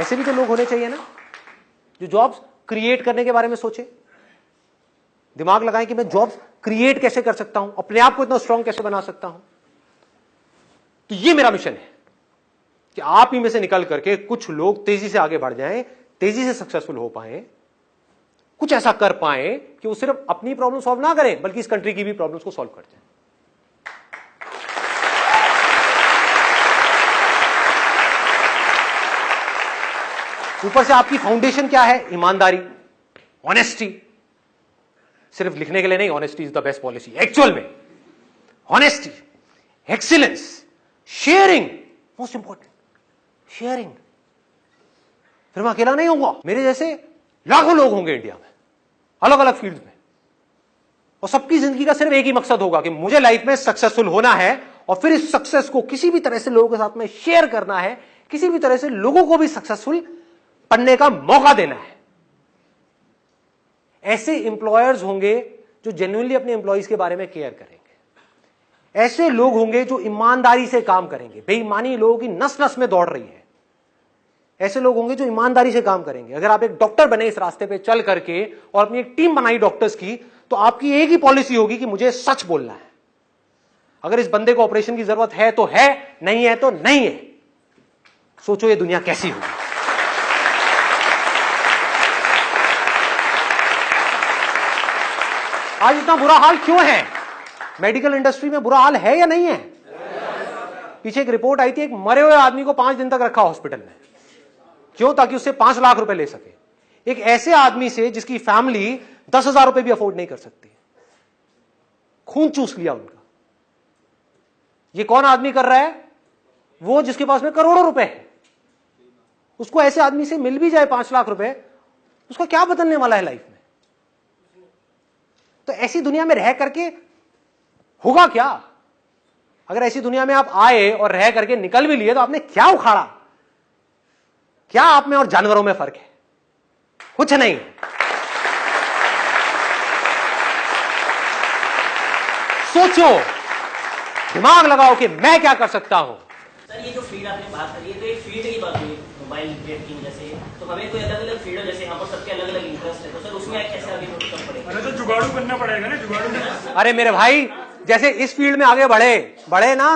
ऐसे भी तो लोग होने चाहिए ना, जो जॉब्स क्रिएट करने के बारे में सोचे, दिमाग लगाएं कि मैं जॉब्स क्रिएट कैसे कर सकता हूं, अपने आप को इतना स्ट्रांग कैसे बना सकता हूं। तो ये मेरा मिशन है कि आप ही में से निकल करके कुछ लोग तेजी से आगे बढ़ जाएं, तेजी से सक्सेसफुल हो पाएं, कुछ ऐसा कर पाएं कि वो सिर्फ अपनी प्रॉब्लम सॉल्व ना करें बल्कि इस कंट्री की भी प्रॉब्लम्स को सॉल्व कर जाएं। ऊपर से आपकी फाउंडेशन क्या है? ईमानदारी, ऑनेस्टी। सिर्फ लिखने के लिए नहीं, honesty is the best policy. Actual में honesty, excellence, sharing, most important, sharing. फिर मैं अकेला नहीं होऊंगा, मेरे जैसे लाखों लोग होंगे इंडिया में, अलग अलग फील्ड में, और सबकी जिंदगी का सिर्फ एक ही मकसद होगा कि मुझे लाइफ में सक्सेसफुल होना है, और फिर इस सक्सेस को किसी भी तरह से लोगों के साथ में शेयर करना है, किसी भी तरह से लोगों को भी सक्सेसफुल बनने का मौका देना है। ऐसे एम्प्लॉयर्स होंगे जो जेन्युइनली अपने एम्प्लॉइज के बारे में केयर करेंगे। ऐसे लोग होंगे जो ईमानदारी से काम करेंगे। बेईमानी लोगों की नस नस में दौड़ रही है। ऐसे लोग होंगे जो ईमानदारी से काम करेंगे। अगर आप एक डॉक्टर बने इस रास्ते पे चल करके और अपनी एक टीम बनाई डॉक्टर्स की, तो आपकी एक ही पॉलिसी होगी कि मुझे सच बोलना है। अगर इस बंदे को ऑपरेशन की जरूरत है तो है, नहीं है तो नहीं है। सोचो ये दुनिया कैसी होगी। आज इतना बुरा हाल क्यों है? मेडिकल इंडस्ट्री में बुरा हाल है या नहीं है? पीछे एक रिपोर्ट आई थी, एक मरे हुए आदमी को 5 दिन तक रखा हॉस्पिटल में। क्यों? ताकि उससे 5 लाख रुपए ले सके। एक ऐसे आदमी से जिसकी फैमिली 10,000 रुपए भी अफोर्ड नहीं कर सकती। खून चूस लिया उनका। ये कौन आदमी कर रहा है? वो जिसके पास में करोड़ों रुपए है। उसको ऐसे आदमी से मिल भी जाए 5 लाख रुपए, उसका क्या बदलने वाला है लाइफ में? तो ऐसी दुनिया में रह करके होगा क्या? अगर ऐसी दुनिया में आप आए और रह करके निकल भी लिए तो आपने क्या उखाड़ा? क्या आप में और जानवरों में फर्क है? कुछ नहीं। सोचो, दिमाग लगाओ कि मैं क्या कर सकता हूं। सर ये जो फील्ड आपने बात करी है तो एक फील्ड की बात हुई मोबाइल रिपेयर की जैसे, तो हमें कोई अलग अलग फील्ड जैसे यहाँ पर सबके अलग अलग इंटरेस्ट है, तो सर उसमें कैसे आगे बढ़ना पड़ेगा? अरे तो जुगाड़ू बनना पड़ेगा ना, जुगाड़ू। अरे मेरे भाई, जैसे इस फील्ड में आगे बढ़े ना,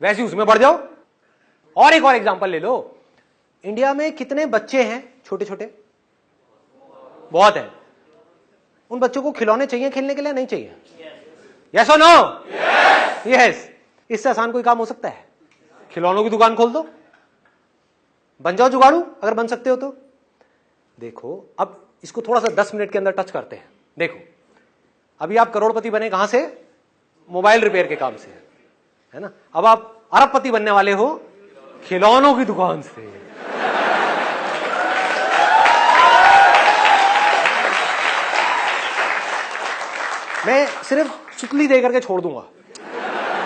वैसे उसमें बढ़ जाओ। और एक और एग्जांपल ले लो। इंडिया में कितने बच्चे हैं छोटे छोटे? बहुत है। उन बच्चों को खिलौने चाहिए खेलने के लिए? नहीं चाहिए? यस और नो? यस। इससे आसान कोई काम हो सकता है? खिलौनों की दुकान खोल दो, बन जाओ जुगाड़ू, अगर बन सकते हो तो। देखो, अब इसको थोड़ा सा 10 मिनट के अंदर टच करते हैं। देखो, अभी आप करोड़पति बने कहां से? मोबाइल रिपेयर के काम से, है ना? अब आप अरबपति बनने वाले हो खिलौनों की दुकान से। मैं सिर्फ सुतली दे करके छोड़ दूंगा।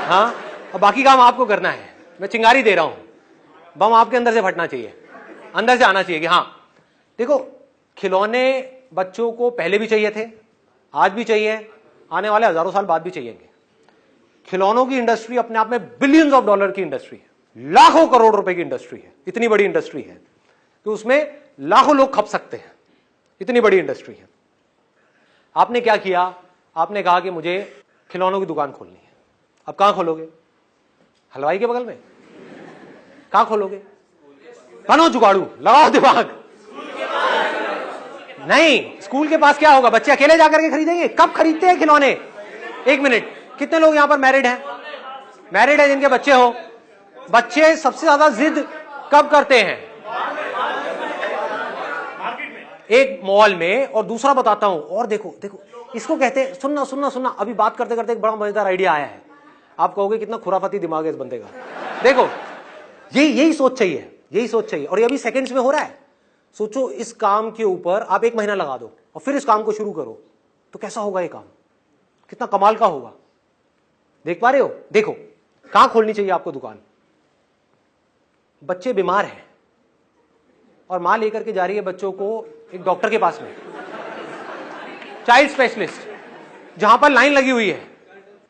हाँ, और बाकी काम आपको करना है। मैं चिंगारी दे रहा हूं, बम आपके अंदर से फटना चाहिए, अंदर से आना चाहिए कि हाँ। देखो, खिलौने बच्चों को पहले भी चाहिए थे, आज भी चाहिए, आने वाले हजारों साल बाद भी चाहिएंगे। खिलौनों की इंडस्ट्री अपने आप में बिलियंस ऑफ डॉलर की इंडस्ट्री है, लाखों करोड़ रुपए की इंडस्ट्री है। इतनी बड़ी इंडस्ट्री है कि उसमें लाखों लोग खप सकते हैं, इतनी बड़ी इंडस्ट्री है। आपने क्या किया? आपने कहा कि मुझे खिलौनों की दुकान खोलनी है। अब कहां खोलोगे? हलवाई के बगल में? कहां खोलोगे? बनो जुगाड़ू, लगाओ दिमाग। नहीं, स्कूल के पास क्या होगा? बच्चे अकेले जाकर के खरीदेंगे? कब खरीदते हैं खिलौने? एक मिनट, कितने लोग यहां पर मैरिड हैं? मैरिड है जिनके बच्चे हो? बच्चे सबसे ज्यादा जिद कब करते हैं? एक मॉल में। और दूसरा बताता हूं, और देखो देखो, इसको कहते हैं, सुनना सुनना सुनना, अभी बात करते करते एक बड़ा मजेदार आइडिया आया है। आप कहोगे कितना खुराफाती दिमाग है इस बंदे का। देखो, यही सोच चाहिए, यही सोच चाहिए, और ये अभी सेकंड्स में हो रहा है। सोचो, इस काम के ऊपर आप 1 महीना लगा दो और फिर इस काम को शुरू करो, तो कैसा होगा ये काम? कितना कमाल का होगा। देख पा रहे हो? देखो, कहां खोलनी चाहिए आपको दुकान? बच्चे बीमार हैं और मां लेकर के जा रही है बच्चों को एक डॉक्टर के पास में, चाइल्ड स्पेशलिस्ट, जहां पर लाइन लगी हुई है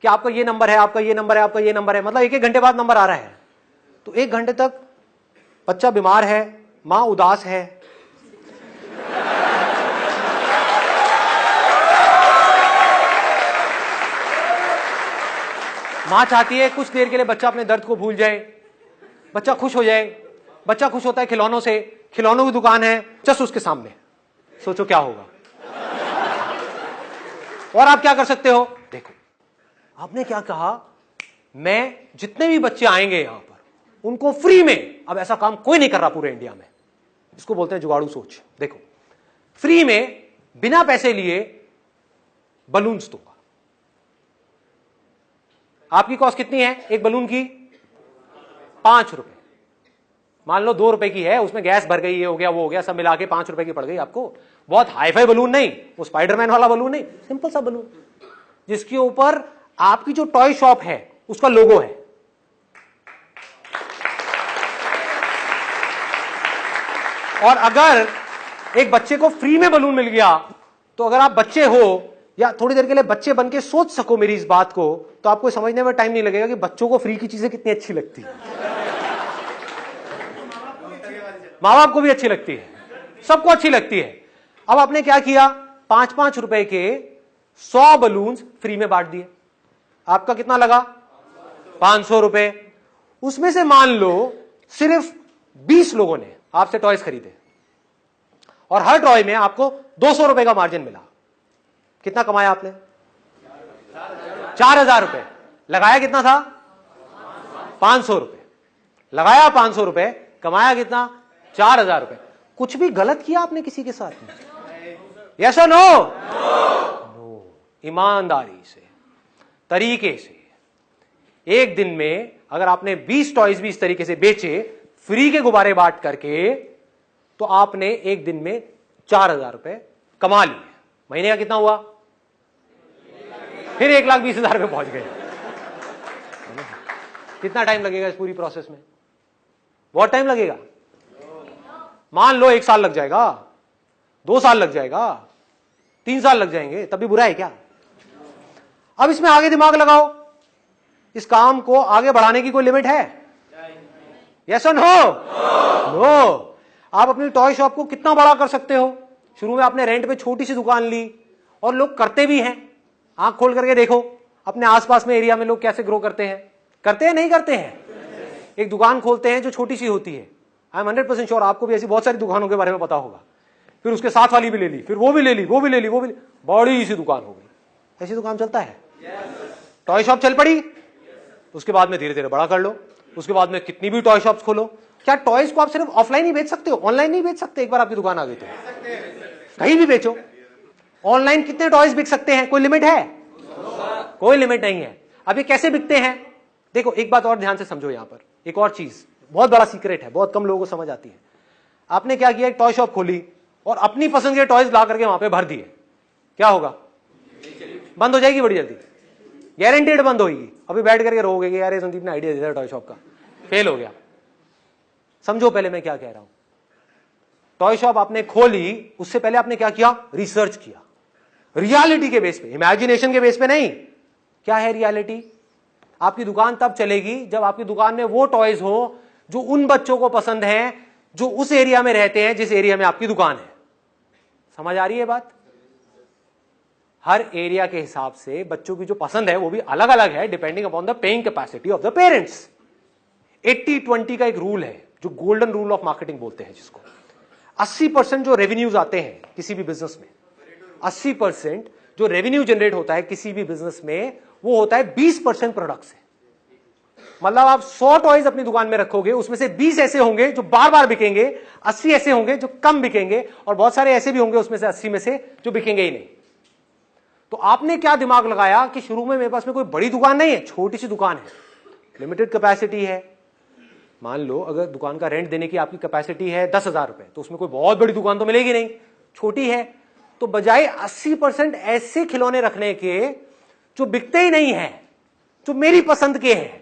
कि आपका ये नंबर है, आपका ये नंबर है, आपका ये नंबर है, मतलब 1-1 घंटे बाद नंबर आ रहा है। तो 1 घंटे तक बच्चा बीमार है, मां उदास है, मां चाहती है कुछ देर के लिए बच्चा अपने दर्द को भूल जाए, बच्चा खुश हो जाए। बच्चा खुश होता है खिलौनों से, खिलौनों की दुकान है जस्ट उसके सामने। सोचो क्या होगा। और आप क्या कर सकते हो? देखो, आपने क्या कहा, मैं जितने भी बच्चे आएंगे यहां पर उनको फ्री में, अब ऐसा काम कोई नहीं कर रहा पूरे इंडिया में, इसको बोलते हैं जुगाड़ू सोच। देखो, फ्री में बिना पैसे लिए बलून्स दूंगा। आपकी कॉस्ट कितनी है एक बलून की? 5 रुपए। मान लो 2 रुपए की है, उसमें गैस भर गई, ये हो गया, वो हो गया, सब मिला के 5 रुपए की पड़ गई आपको। बहुत हाईफाई बलून नहीं, वो स्पाइडरमैन वाला बलून नहीं, सिंपल सा बलून जिसके ऊपर आपकी जो टॉय शॉप है उसका लोगो है। और अगर एक बच्चे को फ्री में बलून मिल गया, तो अगर आप बच्चे हो या थोड़ी देर के लिए बच्चे बन के सोच सको मेरी इस बात को, तो आपको समझने में टाइम नहीं लगेगा कि बच्चों को फ्री की चीजें कितनी अच्छी लगती है। माँ बाप को भी अच्छी लगती है, सबको अच्छी लगती है। अब आपने क्या किया? 5-5 रुपए के 100 बलून्स फ्री में बांट दिए। आपका कितना लगा? 500 रुपए। उसमें से मान लो सिर्फ 20 लोगों ने आपसे टॉयज खरीदे और हर टॉय में आपको 200 रुपए का मार्जिन मिला। कितना कमाया आपने? 4000 रुपए। लगाया कितना था? 500 रुपए। लगाया 500 रुपए, कमाया कितना? 4000 रुपए। कुछ भी गलत किया आपने किसी के साथ में? यस और नो? नो। ईमानदारी से, तरीके से, एक दिन में अगर आपने 20 टॉयज भी इस तरीके से बेचे, फ्री के गुब्बारे बांट करके, तो आपने एक दिन में 4000 रुपए कमा लिए। महीने का कितना हुआ? फिर 1,20,000 रुपए पहुंच गए। कितना टाइम लगेगा इस पूरी प्रोसेस में? बहुत टाइम लगेगा। मान लो 1 साल लग जाएगा, 2 साल लग जाएगा, 3 साल लग जाएंगे, तब भी बुरा है क्या? अब इसमें आगे दिमाग लगाओ, इस काम को आगे बढ़ाने की कोई लिमिट है? यस और नो? नो। आप अपनी टॉय शॉप को कितना बड़ा कर सकते हो? शुरू में आपने रेंट पे छोटी सी दुकान ली, और लोग करते भी हैं। आंख खोल करके देखो अपने आसपास में एरिया में लोग कैसे ग्रो करते हैं। करते हैं नहीं करते हैं? एक दुकान खोलते हैं जो छोटी सी होती है। आई एम 100% श्योर आपको भी ऐसी बहुत सारी दुकानों के बारे में पता होगा। फिर उसके साथ वाली भी ले ली, फिर वो भी ले ली, वो भी ले ली, वो भी बड़ी सी दुकान हो गई। ऐसी दुकान चलता है? टॉय शॉप चल पड़ी, उसके बाद में धीरे धीरे बड़ा कर लो, उसके बाद में कितनी भी टॉय शॉप्स खोलो। क्या टॉयज को आप सिर्फ ऑफलाइन ही बेच सकते हो? ऑनलाइन नहीं बेच सकते? एक बार आपकी दुकान आ गई तो कहीं भी बेचो। ऑनलाइन कितने टॉयज बिक सकते हैं? कोई लिमिट है? कोई लिमिट नहीं है। अब ये कैसे बिकते हैं? देखो, एक बात और ध्यान से समझो। यहां पर एक और चीज, बहुत बड़ा सीक्रेट है, बहुत कम लोगों को समझ आती है। आपने क्या किया? एक टॉय शॉप खोली और अपनी पसंद के टॉयज ला करके वहां पे भर दिए। क्या होगा? बंद हो जाएगी बड़ी जल्दी, गारंटेड बंद होगी। अभी बैठ करके रोगे कि यार संदीप ने आइडिया दिया टॉय शॉप का, फेल हो गया। समझो पहले मैं क्या कह रहा हूं। टॉय शॉप आपने खोली, उससे पहले आपने क्या किया? रिसर्च किया, रियलिटी के बेस पे, इमेजिनेशन के बेस पे नहीं। क्या है रियलिटी? आपकी दुकान तब चलेगी जब आपकी दुकान में वो टॉयज हो जो उन बच्चों को पसंद हैं जो उस एरिया में रहते हैं जिस एरिया में आपकी दुकान है। समझ आ रही है बात? हर एरिया के हिसाब से बच्चों की जो पसंद है वो भी अलग अलग है, depending upon the paying capacity of the parents. 80-20 का एक रूल है जो गोल्डन रूल ऑफ मार्केटिंग बोलते हैं, जिसको 80% जो रेवेन्यूज आते हैं किसी भी बिजनेस में, 80% जो रेवेन्यू जनरेट होता है किसी भी बिजनेस में, वो होता है 20% प्रोडक्ट से। मतलब आप 100 टॉयज अपनी दुकान में रखोगे, उसमें से 20 ऐसे होंगे जो बार बार बिकेंगे, 80 ऐसे होंगे जो कम बिकेंगे, और बहुत सारे ऐसे भी होंगे उसमें से 80 में से जो बिकेंगे ही नहीं। तो आपने क्या दिमाग लगाया कि शुरू में मेरे पास में कोई बड़ी दुकान नहीं है, छोटी सी दुकान है, लिमिटेड कैपेसिटी है। मान लो अगर दुकान का रेंट देने की आपकी कैपेसिटी है 10,000 रुपए, तो उसमें कोई बहुत बड़ी दुकान तो मिलेगी नहीं, छोटी है। तो बजाय 80% ऐसे खिलौने रखने के जो बिकते ही नहीं है, जो मेरी पसंद के हैं,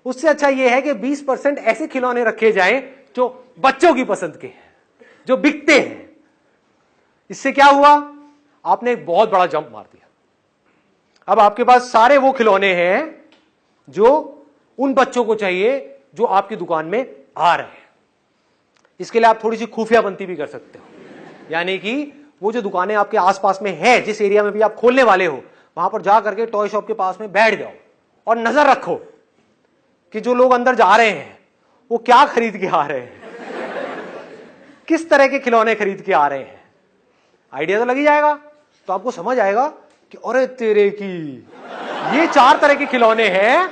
उससे अच्छा यह है कि 20% ऐसे खिलौने रखे जाएं जो बच्चों की पसंद के हैं, जो बिकते हैं। इससे क्या हुआ? आपने एक बहुत बड़ा जंप मार दिया। अब आपके पास सारे वो खिलौने हैं जो उन बच्चों को चाहिए जो आपकी दुकान में आ रहे हैं। इसके लिए आप थोड़ी सी खुफियाबंदी भी कर सकते हो, यानी कि वो जो दुकानें आपके आसपास में है, जिस एरिया में भी आप खोलने वाले हो, वहां पर जा करके टॉय शॉप के पास में बैठ जाओ और नजर रखो कि जो लोग अंदर जा रहे हैं वो क्या खरीद के आ रहे हैं, किस तरह के खिलौने खरीद के आ रहे हैं। आइडिया तो लग ही जाएगा। तो आपको समझ आएगा कि अरे तेरे की, ये 4 तरह के खिलौने हैं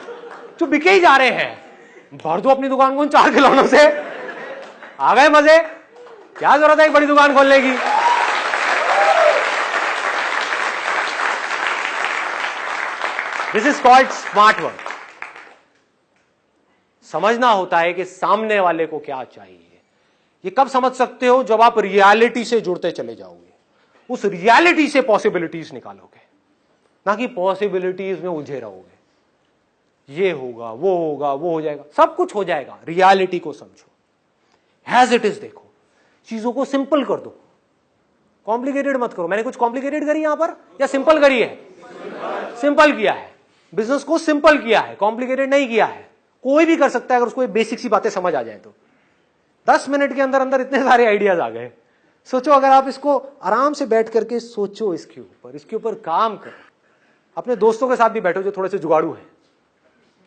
जो बिके ही जा रहे हैं, भर दो अपनी दुकान को उन 4 खिलौनों से। आ गए मजे? क्या जरूरत है एक बड़ी दुकान खोलने की? This is called smart work. समझना होता है कि सामने वाले को क्या चाहिए। ये कब समझ सकते हो? जब आप रियलिटी से जुड़ते चले जाओगे, उस रियलिटी से पॉसिबिलिटीज निकालोगे, ना कि पॉसिबिलिटीज में उलझे रहोगे। ये होगा, वो होगा, वो हो जाएगा, सब कुछ हो जाएगा। रियलिटी को समझो, हैज इट इज देखो, चीजों को सिंपल कर दो, कॉम्प्लिकेटेड मत करो। मैंने कुछ कॉम्प्लिकेटेड करी यहां पर या सिंपल करी है? सिंपल किया है, बिजनेस को सिंपल किया है, कॉम्प्लिकेटेड नहीं किया है। कोई भी कर सकता है अगर उसको ये बेसिक सी बातें समझ आ जाए तो। 10 मिनट के अंदर अंदर इतने सारे आइडियाज आ गए। सोचो अगर आप इसको आराम से बैठ करके सोचो, इसके ऊपर काम करो। अपने दोस्तों के साथ भी बैठो जो थोड़े से जुगाड़ू हैं,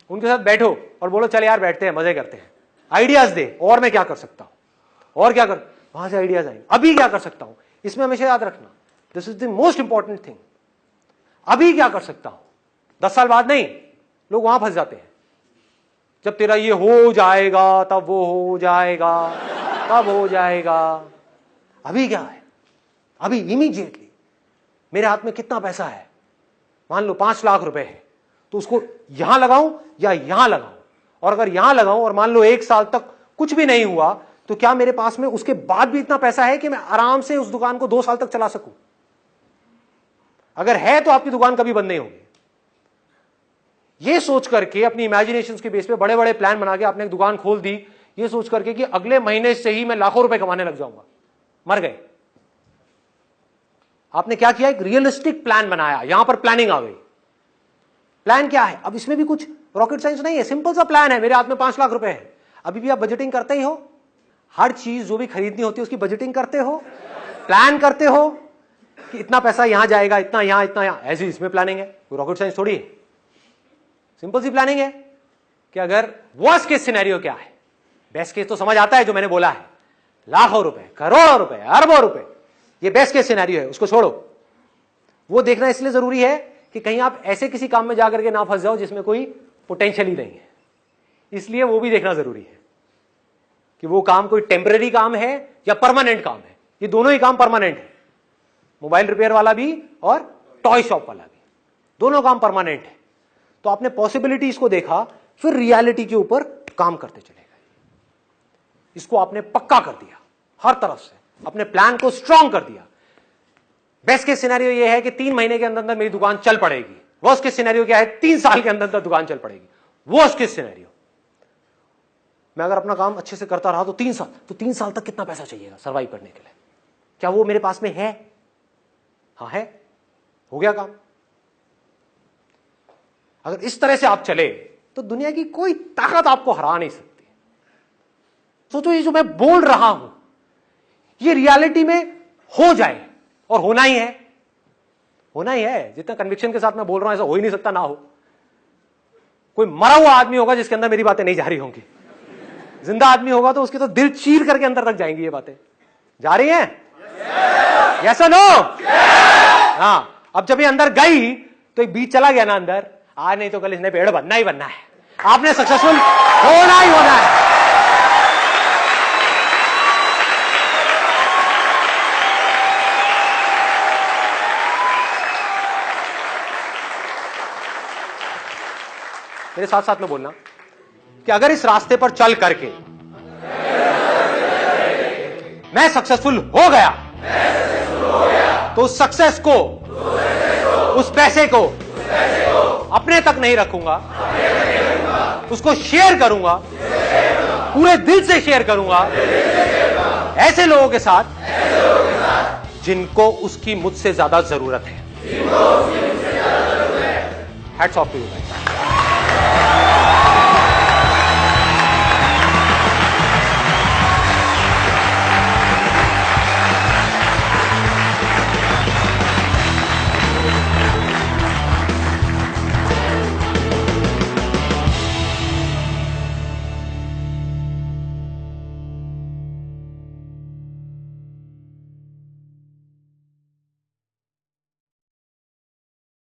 उनके साथ बैठो और बोलो चल यार बैठते हैं, मजे करते हैं, आइडियाज दे, और मैं क्या कर सकता हूं, और क्या कर, वहां से आइडियाज आएंगे। अभी क्या कर सकता हूं, इसमें हमेशा याद रखना, this is the most important thing. अभी क्या कर सकता हूं, 10 साल बाद नहीं। लोग वहां फंस जाते हैं, जब तेरा ये हो जाएगा तब वो हो जाएगा, तब हो जाएगा। अभी क्या है? अभी इमीडिएटली मेरे हाथ में कितना पैसा है, मान लो 5 लाख रुपए है, तो उसको यहां लगाऊं या यहां लगाऊं? और अगर यहां लगाऊं और मान लो 1 साल तक कुछ भी नहीं हुआ, तो क्या मेरे पास में उसके बाद भी इतना पैसा है कि मैं आराम से उस दुकान को 2 साल तक चला सकूं? अगर है तो आपकी दुकान कभी बंद नहीं होगी। ये सोच करके अपनी इमेजिनेशंस के बेस पे बड़े बड़े प्लान बना के आपने एक दुकान खोल दी, ये सोच करके कि अगले महीने से ही मैं लाखों रुपए कमाने लग जाऊंगा, मर गए। आपने क्या किया? एक रियलिस्टिक प्लान बनाया, यहां पर प्लानिंग आ गई। प्लान क्या है? अब इसमें भी कुछ रॉकेट साइंस नहीं है, सिंपल सा प्लान है। मेरे हाथ में 5 लाख रुपए है। अभी भी आप बजटिंग करते ही हो, हर चीज जो भी खरीदनी होती है उसकी बजटिंग करते हो, प्लान करते हो कि इतना पैसा यहां जाएगा, इतना यहां, इतना यहां। ऐसी इसमें प्लानिंग है, कोई रॉकेट साइंस थोड़ी है, सिंपल सी प्लानिंग है कि अगर वर्स्ट केस सिनेरियो क्या है, बेस्ट केस तो समझ आता है जो मैंने बोला है, लाखों रुपए, करोड़ों रुपए, अरबों रुपए, ये बेस्ट केस सिनेरियो है, उसको छोड़ो। वो देखना इसलिए जरूरी है कि कहीं आप ऐसे किसी काम में जाकर के ना फंस जाओ जिसमें कोई पोटेंशियल ही नहीं है, इसलिए वो भी देखना जरूरी है कि वो काम कोई टेम्पररी काम है या परमानेंट काम है। ये दोनों ही काम परमानेंट है, मोबाइल रिपेयर वाला भी और टॉय शॉप वाला भी, दोनों काम परमानेंट है। तो आपने पॉसिबिलिटीज को देखा, फिर रियलिटी के ऊपर काम करते चले गए। इसको आपने पक्का कर दिया, हर तरफ से अपने प्लान को स्ट्रांग कर दिया। बेस्ट केस सिनेरियो ये है कि 3 महीने के अंदर अंदर मेरी दुकान चल पड़ेगी। वर्स्ट केस सिनेरियो क्या है? 3 साल के अंदर अंदर दुकान चल पड़ेगी। वर्स्ट केस सिनेरियो, मैं अगर अपना काम अच्छे से करता रहा तो 3 साल तक कितना पैसा चाहिएगा सर्वाइव करने के लिए? क्या वो मेरे पास में है? हाँ है, हो गया काम। अगर इस तरह से आप चले तो दुनिया की कोई ताकत आपको हरा नहीं सकती। सोचो ये जो मैं बोल रहा हूं ये रियलिटी में हो जाए, और होना ही है, होना ही है। जितना कन्विक्शन के साथ मैं बोल रहा हूं ऐसा हो ही नहीं सकता ना हो। कोई मरा हुआ आदमी होगा जिसके अंदर मेरी बातें नहीं जा रही होंगी, जिंदा आदमी होगा तो उसके तो दिल चीर करके अंदर तक जाएंगी ये बातें। जा रही हैं? यस और नो? हाँ, अब जब ये अंदर गई तो एक बीज चला गया ना अंदर, आज नहीं तो कल इसने पेड़ बनना ही बनना है। आपने सक्सेसफुल होना ही होना है। मेरे साथ साथ में बोलना कि अगर इस रास्ते पर चल करके मैं सक्सेसफुल हो गया तो उस सक्सेस को, उस पैसे को अपने तक नहीं रखूंगा, उसको शेयर करूंगा, पूरे दिल से शेयर करूंगा ऐसे लोगों के साथ जिनको उसकी मुझसे ज्यादा जरूरत है। Hats off to you guys.